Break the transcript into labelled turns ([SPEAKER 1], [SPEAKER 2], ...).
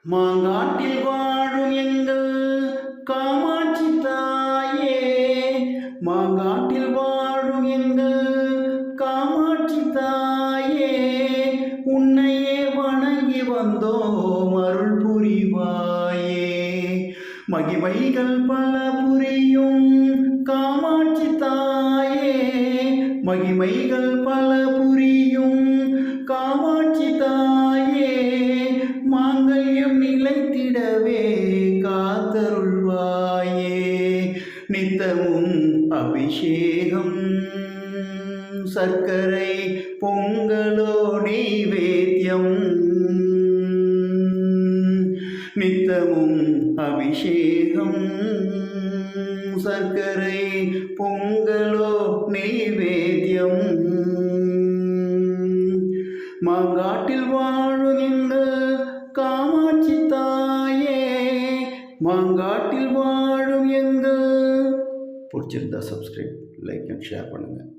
[SPEAKER 1] மாங்காட்டில் வாழும் எங்கள் காமாட்சி தாயே, மாங்காட்டில் வாழும் எங்கள் காமாட்சி தாயே, உன்னையே வணங்கி வந்தோம் அருள் புரிவாயே. மகிமைகள் பல புரியும் காமாட்சி தாயே, மகிமைகள் பல புரியும் காமாட்சி தாயே, மாங்கல்யம் நிலைத்திடவே காத்தருள்வாயே. நித்தமும் அபிஷேகம் சர்க்கரை பொங்கலோ நெய்வேத்தியம், நித்தமும் அபிஷேகம் சர்க்கரை பொங்கலோ நெய்வேத்தியம். மாங்காட்டில் வாழும் எங்கள் காமாட்சி தாயே, மாங்காட்டில் வாழும் எங்கள். பிடிச்சிருந்தா சப்ஸ்கிரைப், லைக் அண்ட் ஷேர் பண்ணுங்கள்.